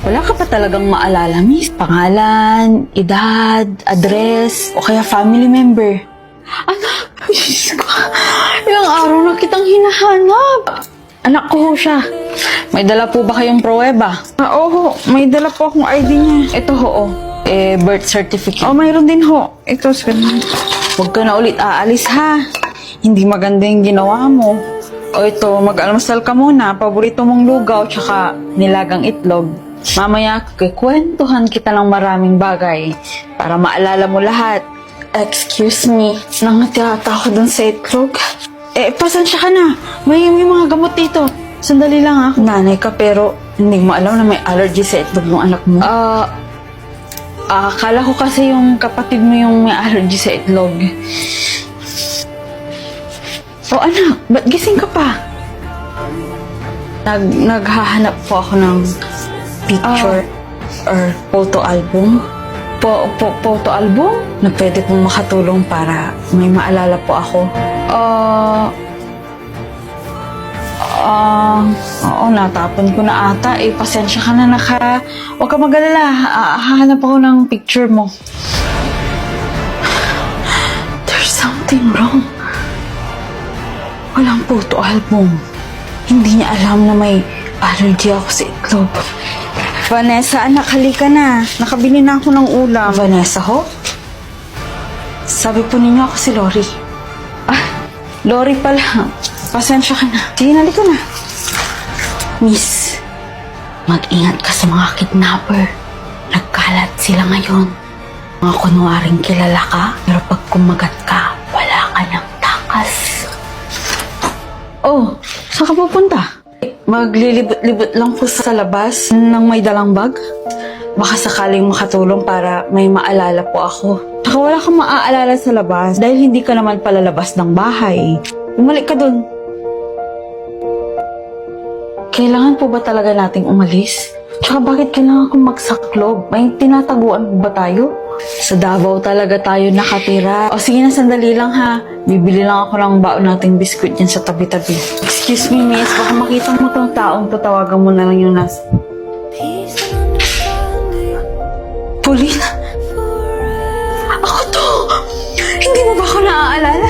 Wala ka pa talagang maalala, miss? Pangalan, edad, address, o kaya family member? Anak, Diyos ko, ilang araw na kitang hinahanap. Anak ko ho siya. May dala po ba kayong pruweba? Oo, may dala po akong ID niya. Ito ho, birth certificate. Mayroon din ho. Ito, huwag ka na ulit aalis ha. Hindi maganda yung ginawa mo. O ito, mag-almusal ka muna. Paborito mong lugaw, tsaka nilagang itlog. Mamaya, kikwentuhan kita ng maraming bagay para maalala mo lahat. Excuse me, nangati-ata ako dun sa itlog. Pasensya ka na. May mga gamot dito. Sandali lang ha. Nanay ka pero hindi mo alam na may allergy sa itlog ng anak mo. Akala ko kasi yung kapatid mo yung may allergy sa itlog. Anak, ba't gising ka pa? Naghahanap po ako ng picture or photo album. Photo album na pwede pong makatulong para may maalala po ako. Oo, natapon ko na ata. Pasensya ka na Huwag ka mag-alala. Hahanap ako ng picture mo. There's something wrong. Walang photo album. Hindi niya alam na may allergy ako sa itlog. Vanessa, anak, halika na. Nakabili na ako ng ulam. Vanessa, ho? Sabi po ninyo ako si Lori. Lori pala. Pasensya ka na. Sige, halika na. Miss, mag-ingat ka sa mga kidnapper. Nagkalat sila ngayon. Mga kunwaring kilala ka, pero pag kumagat ka, wala ka ng takas. Saan ka pupunta? Maglilibot-libot lang po sa labas ng may dalang bag. Baka sakaling makatulong para may maalala po ako. Tsaka wala kang maaalala sa labas dahil hindi ka naman palalabas ng bahay. Umalik ka dun. Kailangan po ba talaga nating umalis? Tsaka bakit kailangan kong magsaklob? May tinataguan po ba tayo? Sa Davao talaga tayo nakatira. Sige na, sandali lang ha. Bibili lang ako ng baon nating biskuit yan sa tabi-tabi. Excuse me, miss. Baka makita mo tong taong to, tawagan mo na lang yung Pauline? Ako to! Hindi mo ba ako naaalala?